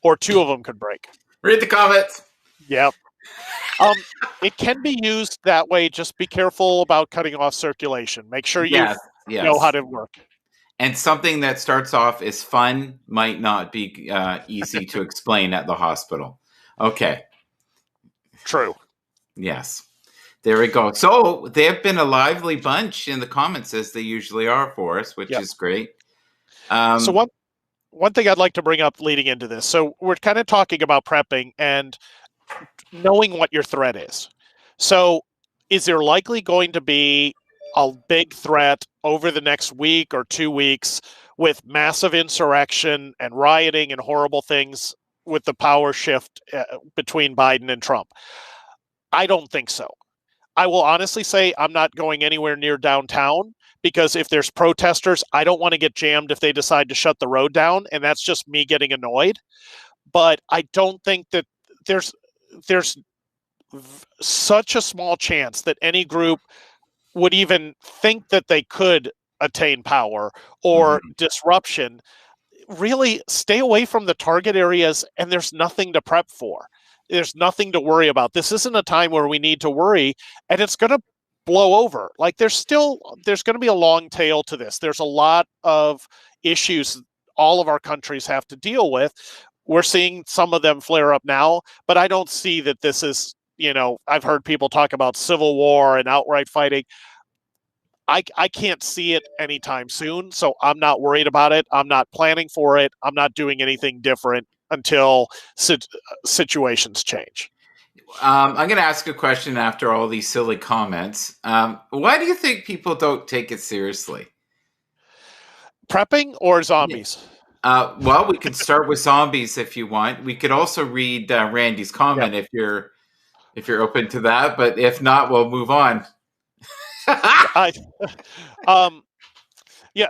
or 2 of them could break. Read the comments. Yep. It can be used that way. Just be careful about cutting off circulation. Make sure you know how to work. And something that starts off as fun might not be easy to explain at the hospital. Okay. True. Yes. There we go. So they have been a lively bunch in the comments, as they usually are for us, which is great. So one thing I'd like to bring up leading into this. So we're kind of talking about prepping and knowing what your threat is. So is there likely going to be a big threat over the next week or 2 weeks with massive insurrection and rioting and horrible things with the power shift between Biden and Trump? I don't think so. I will honestly say I'm not going anywhere near downtown, because if there's protesters, I don't want to get jammed if they decide to shut the road down, and that's just me getting annoyed. But I don't think that there's such a small chance that any group would even think that they could attain power or disruption. Really, stay away from the target areas, and there's nothing to prep for. There's nothing to worry about. This isn't a time where we need to worry, and it's going to blow over. Like there's going to be a long tail to this. There's a lot of issues all of our countries have to deal with. We're seeing some of them flare up now, but I don't see that this is, I've heard people talk about civil war and outright fighting. I can't see it anytime soon, so I'm not worried about it. I'm not planning for it. I'm not doing anything different until situations change. I'm going to ask a question after all these silly comments. Why do you think people don't take it seriously? Prepping or zombies? Well, we can start with zombies if you want. We could also read Randy's comment if you're open to that. But if not, we'll move on.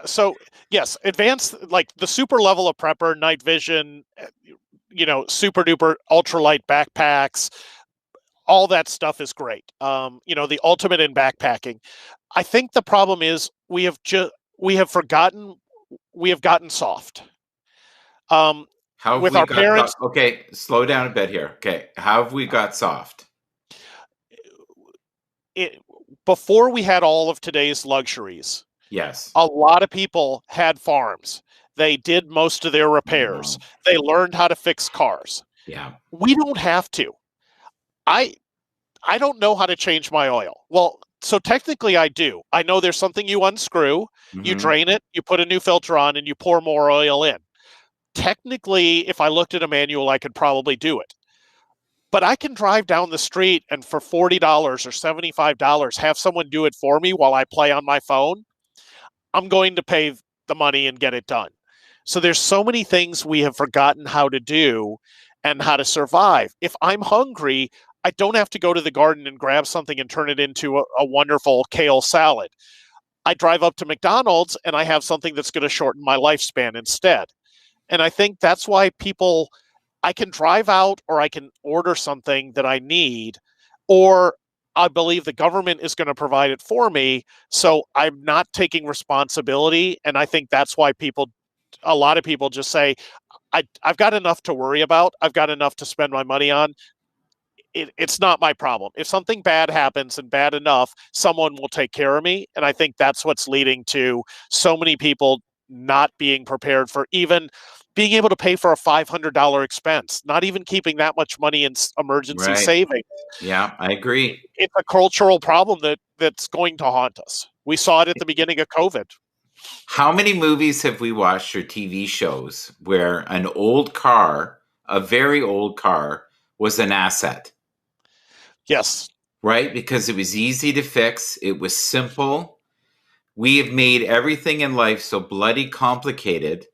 So Yes, advanced, like the super level of prepper, night vision, super duper ultralight backpacks, all that stuff is great. The ultimate in backpacking. I think the problem is we have forgotten we have gotten soft. How have With we our got parents, soft? Okay, slow down a bit here. Okay, how have we got soft? it, before we had all of today's luxuries, Yes. a lot of people had farms. They did most of their repairs. No. They learned how to fix cars. Yeah. We don't have to. I I don't know how to change my oil. Well, so technically I do. I know there's something you unscrew, you Hmm. drain it, you put a new filter on, and you pour more oil in. Technically, if I looked at a manual, I could probably do it. But I can drive down the street and for $40 or $75 have someone do it for me while I play on my phone. I'm going to pay the money and get it done. So there's so many things we have forgotten how to do and how to survive. If I'm hungry, I don't have to go to the garden and grab something and turn it into a wonderful kale salad. I drive up to McDonald's and I have something that's going to shorten my lifespan instead. And I think that's why I can drive out or I can order something that I need, or I believe the government is going to provide it for me. So I'm not taking responsibility. And I think that's why a lot of people just say, I've got enough to worry about. I've got enough to spend my money on. It's not my problem. If something bad happens and bad enough, someone will take care of me. And I think that's what's leading to so many people not being prepared for even being able to pay for a $500 expense, not even keeping that much money in emergency Right. savings. Yeah, I agree. It's a cultural problem that's going to haunt us. We saw it at the beginning of COVID. How many movies have we watched or TV shows where an old car, a very old car, was an asset, Yes. right? Because it was easy to fix, it was simple. We have made everything in life so bloody complicated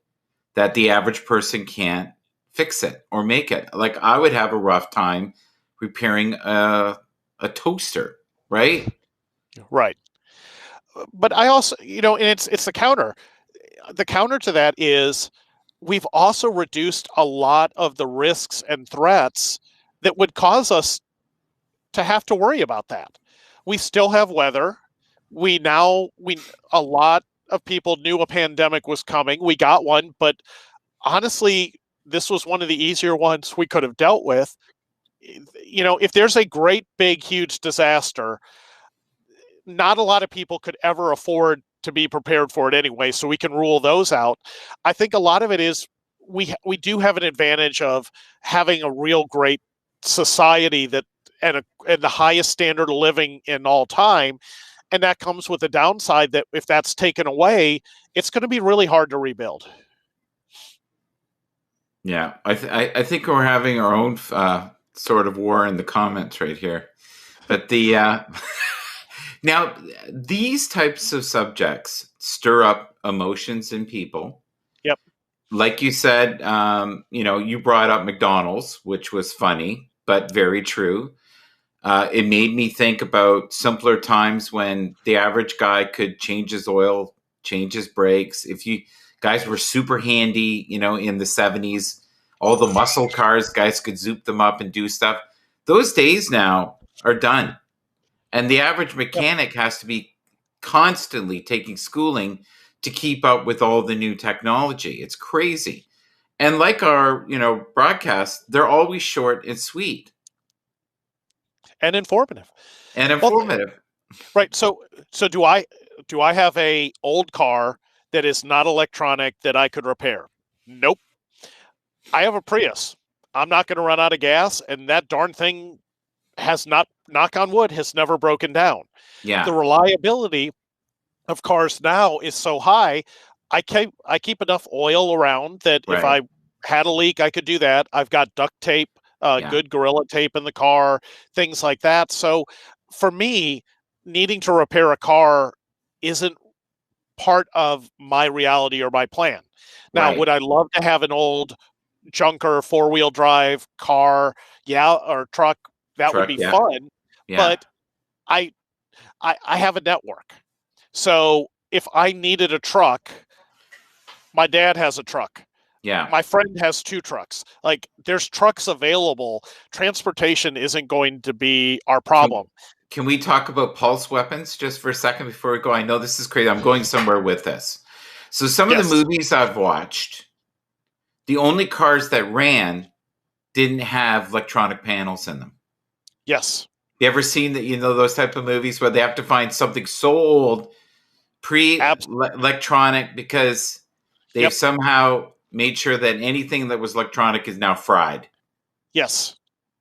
that the average person can't fix it or make it. Like I would have a rough time repairing a toaster, right? Right. But I also, and it's the counter. The counter to that is we've also reduced a lot of the risks and threats that would cause us to have to worry about that. We still have weather. We a lot of people knew a pandemic was coming. We got one, but honestly, this was one of the easier ones we could have dealt with. If there's a great big huge disaster, not a lot of people could ever afford to be prepared for it anyway, so we can rule those out. I think a lot of it is we do have an advantage of having a real great society that and the highest standard of living in all time, and that comes with the downside that if that's taken away, it's going to be really hard to rebuild. Yeah, I think we're having our own sort of war in the comments right here. But the now these types of subjects stir up emotions in people. Yep. Like you said, you brought up McDonald's, which was funny but very true. It made me think about simpler times when the average guy could change his oil, change his brakes. If you guys were super handy, in the 70s, all the muscle cars, guys could zoop them up and do stuff. Those days now are done. And the average Yep. mechanic has to be constantly taking schooling to keep up with all the new technology. It's crazy. And like our, broadcasts, they're always short and sweet And informative. and Well, informative. right. So do I have a old car that is not electronic that I could repair? Nope. I have a Prius. I'm not going to run out of gas, and that darn thing has not, knock on wood, has never broken down. The Yeah, reliability of cars now is so high. I keep enough oil around that if right. I had a leak, I could do that. I've got duct tape, Yeah, good Gorilla tape in the car, things like that. So for me, needing to repair a car isn't part of my reality or my plan. Now, right. would I love to have an old junker 4-wheel drive car, yeah, or truck? That would Truck, be yeah, fun, yeah, but I I have a network. So if I needed a truck, My dad has a truck. Yeah. My friend has 2 trucks. Like, there's trucks available. Transportation isn't going to be our Can problem. can we talk about pulse weapons just for a second before we go? I know this is crazy. I'm going somewhere with this. So some of the Yes. movies I've watched, the only cars that ran didn't have electronic panels in them. Yes. You ever seen that? You know those type of movies where they have to find something so old, Abs- pre-electronic, because they've yep. somehow made sure that anything that was electronic is now fried. Yes.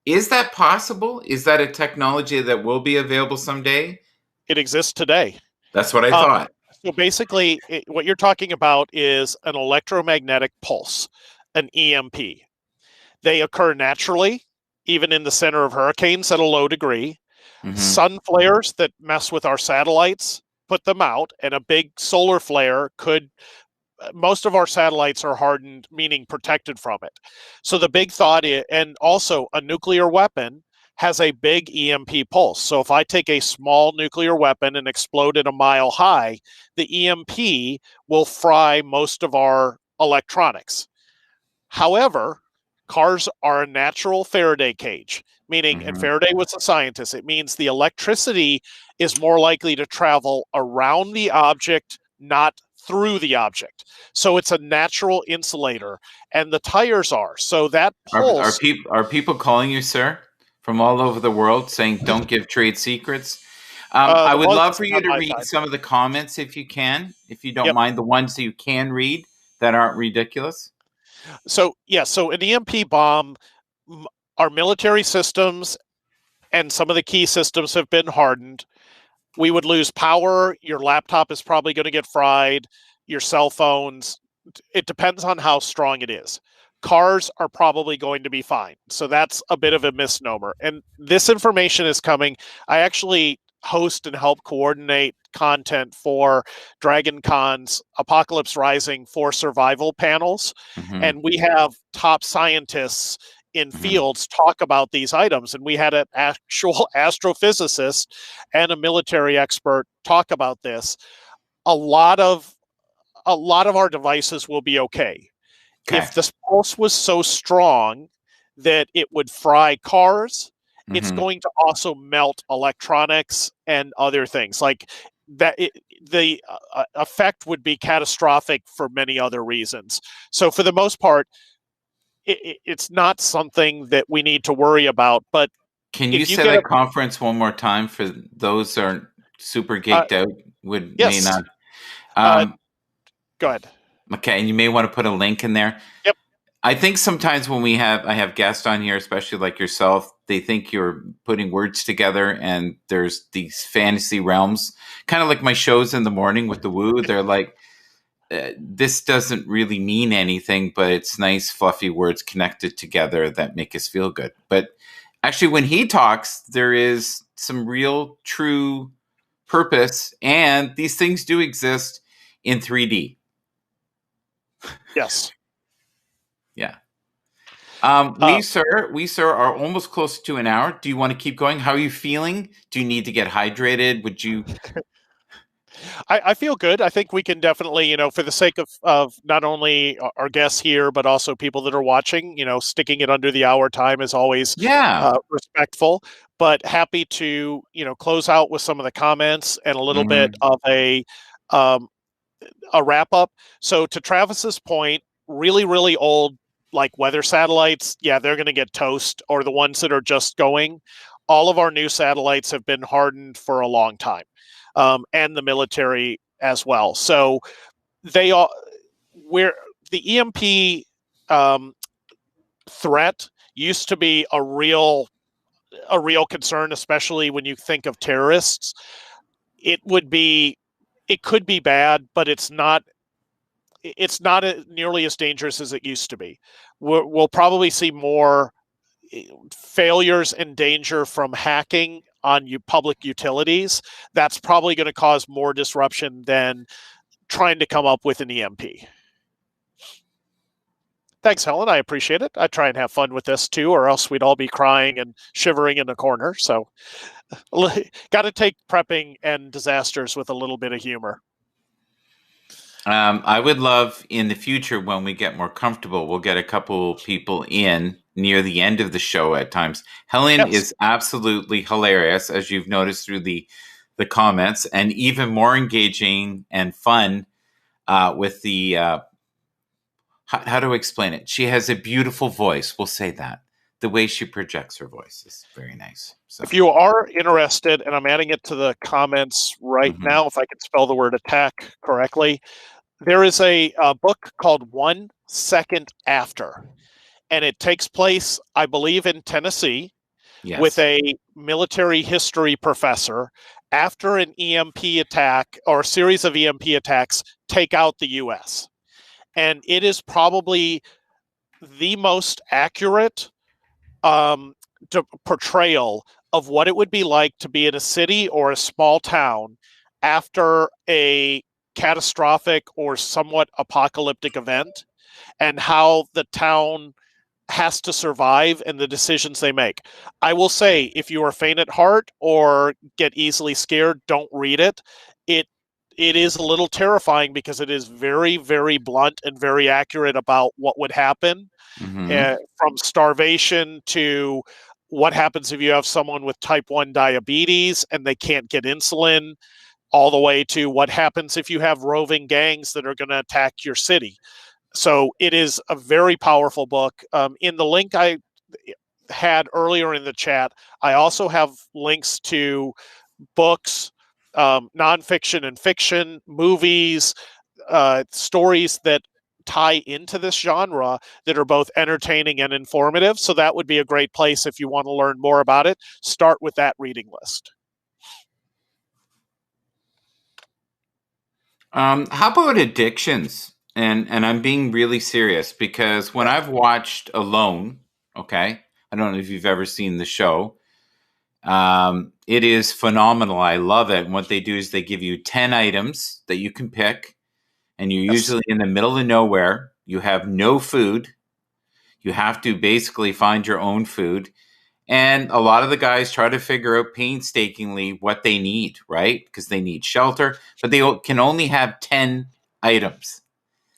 Is that possible? Is that a technology that will be available someday? It exists today. That's what I Um, thought. so basically, what you're talking about is an electromagnetic pulse, an EMP. They occur naturally, even in the center of hurricanes at a low degree. Hmm. Sun flares that mess with our satellites put them out, and a big solar flare could. Most of our satellites are hardened, meaning protected from it. So the big thought is, and also a nuclear weapon has a big EMP pulse. So if I take a small nuclear weapon and explode it a mile high, the EMP will fry most of our electronics. However, cars are a natural Faraday cage, meaning, and Hmm. Faraday was a scientist, it means the electricity is more likely to travel around the object, not through the object. So it's a natural insulator, and the tires are. So that pulse, Are people calling you sir from all over the world saying don't give trade secrets? I the would buzz love is for you on to my read side. some of the comments if you can, if you don't Yep. mind, the ones that you can read that aren't ridiculous. So, yeah, so an EMP bomb, our military systems and some of the key systems have been hardened. We would lose power. Your laptop is probably going to get fried. Your cell phones. It depends on how strong it is. Cars are probably going to be fine. So that's a bit of a misnomer. And this information is coming. I actually host and help coordinate content for Dragon Con's Apocalypse Rising for survival panels. Hmm. And we have top scientists in Hmm. fields talk about these items. And we had an actual astrophysicist and a military expert talk about this. A lot of our devices will be okay. Okay. If the pulse was so strong that it would fry cars, it's Hmm. going to also melt electronics and other things like that. The effect would be catastrophic for many other reasons. So for the most part, it's not something that we need to worry about. But Can you if you say get a that conference one more time for those who are super uh, geeked out? Would may yes, not. uh, Um, go ahead. okay, and you may want to put a link in there. Yep. I think sometimes when I have guests on here, especially like yourself, they think you're putting words together, and there's these fantasy realms, kind of like my shows in the morning with the woo. They're like, this doesn't really mean anything, but it's nice, fluffy words connected together that make us feel good. But actually, when he talks, there is some real, true purpose, and these things do exist in 3D. Yes. Yeah. Uh, We, sir, are almost close to an hour. Do you want to keep going? How are you feeling? Do you need to get hydrated? Would you? I feel good. I think we can definitely, for the sake of not only our guests here, but also people that are watching, sticking it under the hour time is always Yeah. respectful, but happy to, close out with some of the comments and a little bit Hmm. of um, a wrap up. So to Travis's point, really, really old, like weather satellites, yeah, they're going to get toast, or the ones that are just going. All of our new satellites have been hardened for a long time, and the military as well. So they are where the EMP um, threat used to be a real concern, especially when you think of terrorists. It would be, it could be bad, but it's not nearly as dangerous as it used to be. We'll probably see more failures and danger from hacking on public utilities. That's probably going to cause more disruption than trying to come up with an EMP. Thanks, Helen. I appreciate it. I try and have fun with this too, or else we'd all be crying and shivering in a corner. So, got to take prepping and disasters with a little bit of humor. I would love in the future when we get more comfortable, we'll get a couple people in near the end of the show at times. Helen Yes. is absolutely hilarious, as you've noticed through the comments, and even more engaging and fun with the how do I explain it? She has a beautiful voice. We'll say that the way she projects her voice is very nice. So, If you are interested, and I'm adding it to the comments right mhm. now, if I can spell the word attack correctly, there is a book called 1 Second After, and it takes place, I believe, in Tennessee with Yes. a military history professor after an EMP attack or a series of EMP attacks take out the US. And it is probably the most accurate um, portrayal of what it would be like to be in a city or a small town after a catastrophic or somewhat apocalyptic event, and how the town has to survive and the decisions they make. I will say, if you are faint at heart or get easily scared, don't read it. It it is a little terrifying because it is very, very blunt and very accurate about what would happen, Hmm. from starvation to what happens if you have someone with type 1 diabetes and they can't get insulin, all the way to what happens if you have roving gangs that are going to attack your city. So it is a very powerful book. In the link I had earlier in the chat, I also have links to books, nonfiction and fiction, movies, stories that tie into this genre that are both entertaining and informative. So that would be a great place if you want to learn more about it. Start with that reading list. How about addictions? And I'm being really serious because when I've watched Alone, okay, I don't know if you've ever seen the show. It is phenomenal. I love it. And what they do is they give you 10 items that you can pick, and you're Yes. usually in the middle of nowhere. You have no food. You have to basically find your own food. And a lot of the guys try to figure out painstakingly what they need, right? Because they need shelter, but they can only have 10 items.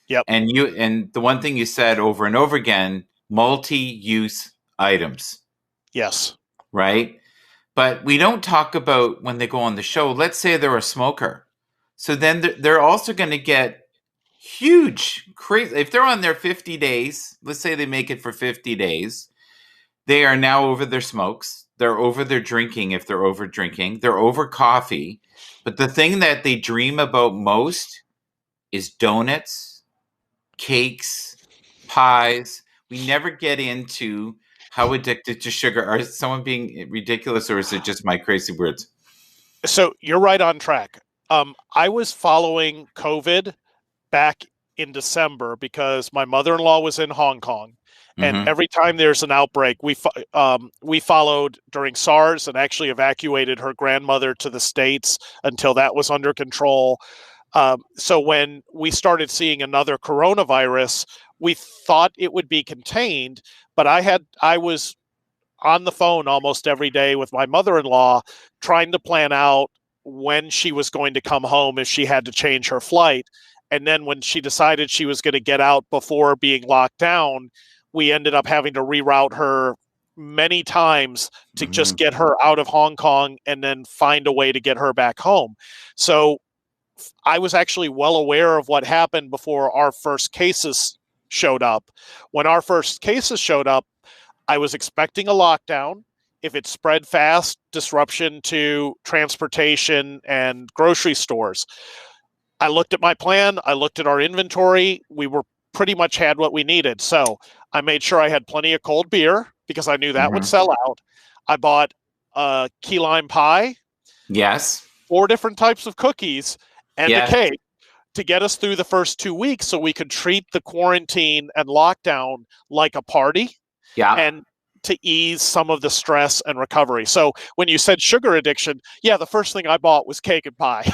Yep. And the one thing you said over and over again, multi-use items, Yes. right? But we don't talk about when they go on the show. Let's say they're a smoker. So then they're also going to get huge, crazy. If they're on their 50 days, let's say they make it for 50 days, they are now over their smokes. They're over their drinking if they're over drinking. They're over coffee. But the thing that they dream about most is donuts, cakes, pies. We never get into how addicted to sugar. Are someone being ridiculous or is it just my crazy words? So you're right on track. I was following COVID back in December because my mother-in-law was in Hong Kong, and Mm-hmm. every time there's an outbreak, we followed during SARS and actually evacuated her grandmother to the States until that was under control. So when we started seeing another coronavirus, we thought it would be contained, but I was on the phone almost every day with my mother-in-law trying to plan out when she was going to come home if she had to change her flight. And then when she decided she was going to get out before being locked down, we ended up having to reroute her many times to Mm-hmm. just get her out of Hong Kong and then find a way to get her back home. So I was actually well aware of what happened before our first cases showed up. When our first cases showed up, I was expecting a lockdown. If it spread fast, disruption to transportation and grocery stores. I looked at my plan. I looked at our inventory. We were pretty much had what we needed. So I made sure I had plenty of cold beer because I knew that would Mm-hmm. sell out. I bought a key lime pie, Yes. 4 different types of cookies, and a Yes. cake to get us through the first 2 weeks so we could treat the quarantine and lockdown like a party Yeah. and to ease some of the stress and recovery. So when you said sugar addiction, yeah, the first thing I bought was cake and pie.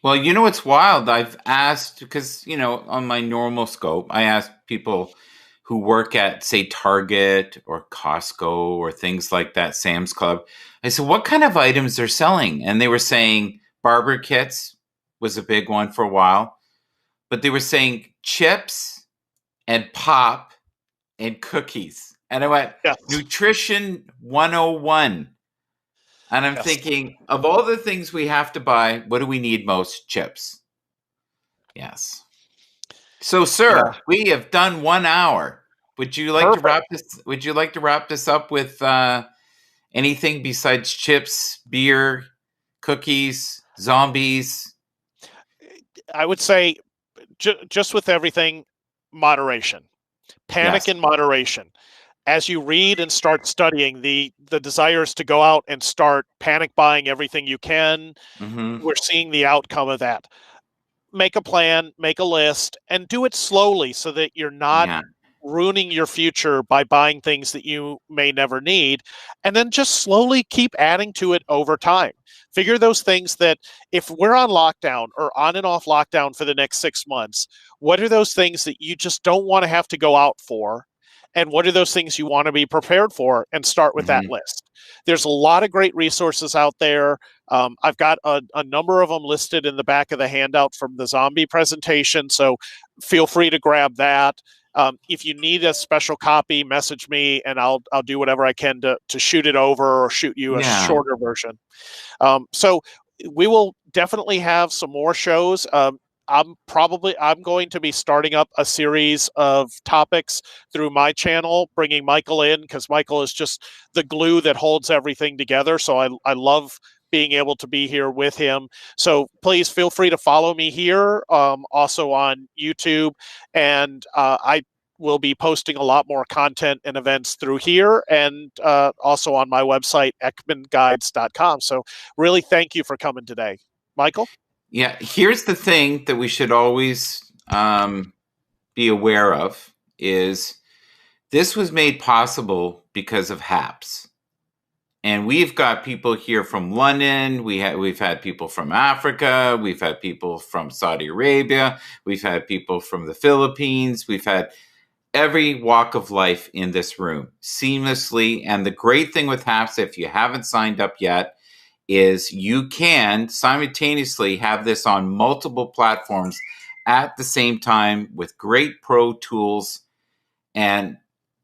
Well, you know what's wild? I've asked because, on my normal scope, I asked people who work at, say, Target or Costco or things like that, Sam's Club. I said, what kind of items they're selling? And they were saying barber kits was a big one for a while. but they were saying chips and pop and cookies. And I went, Yes. Nutrition 101. And I'm Yes. thinking, of all the things we have to buy, what do we need most? Chips. Yes. So, Yeah. sir, we have done 1 hour. Would you like to Perfect. wrap this? Would you like to wrap this up with anything besides chips, beer, cookies, zombies? I would say just with everything, moderation, panic Yes. in moderation. As you read and start studying, the desire is to go out and start panic buying everything you can. Mm-hmm. We're seeing the outcome of that. Make a plan, make a list, and do it slowly so that you're not Yeah. ruining your future by buying things that you may never need. And then just slowly keep adding to it over time. Figure those things that if we're on lockdown or on and off lockdown for the next 6 months, what are those things that you just don't want to have to go out for? And what are those things you want to be prepared for? And start with that Mm-hmm. list. There's a lot of great resources out there. I've got a number of them listed in the back of the handout from the zombie presentation. So feel free to grab that. If you need a special copy, message me and I'll do whatever I can to shoot it over or shoot you a Yeah. shorter version. So we will definitely have some more shows. I'm going to be starting up a series of topics through my channel, bringing Michael in because Michael is just the glue that holds everything together. So I love being able to be here with him. So please feel free to follow me here, also on YouTube, and I will be posting a lot more content and events through here and also on my website, ekmanguides.com. So really thank you for coming today. Michael? Yeah. Here's the thing that we should always be aware of is this was made possible because of HAPS. And we've got people here from London. We've had people from Africa. We've had people from Saudi Arabia. We've had people from the Philippines. We've had every walk of life in this room seamlessly. And the great thing with HAPS, if you haven't signed up yet, is you can simultaneously have this on multiple platforms at the same time with great pro tools. And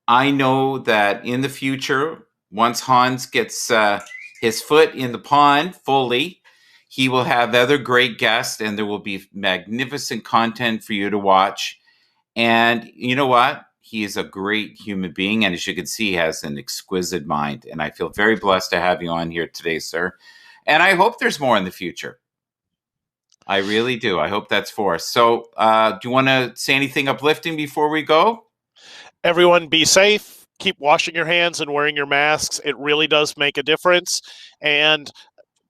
I know that in the future, once Hans gets his foot in the pond fully, he will have other great guests and there will be magnificent content for you to watch. And you know what? He is a great human being. And as you can see, he has an exquisite mind. And I feel very blessed to have you on here today, sir. And I hope there's more in the future. I really do. I hope that's for us. So, do you want to say anything uplifting before we go? Everyone be safe. Keep washing your hands and wearing your masks. It really does make a difference. And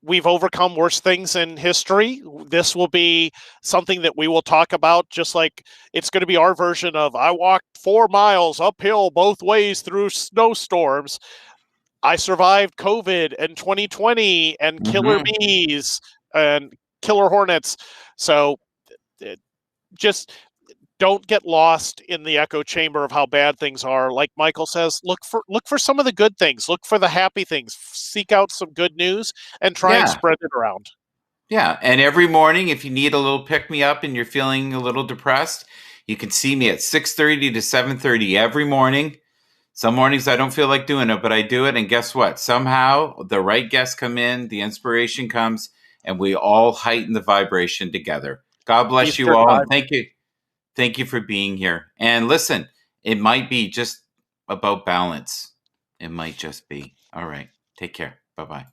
we've overcome worse things in history. This will be something that we will talk about, just like it's going to be our version of I walked 4 miles uphill both ways through snowstorms. I survived COVID and 2020 and killer Mm-hmm. bees and killer hornets. So just don't get lost in the echo chamber of how bad things are. Like Michael says, look for some of the good things, look for the happy things, seek out some good news and try and Yeah. spread it around. Yeah. And every morning, if you need a little pick me up and you're feeling a little depressed, you can see me at 6:30 to 7:30 every morning. Some mornings I don't feel like doing it, but I do it. And guess what? Somehow the right guests come in, the inspiration comes, and we all heighten the vibration together. God bless you Eastern all. And time. thank you. Thank you for being here. And listen, it might be just about balance. It might just be. All right. Take care. Bye bye.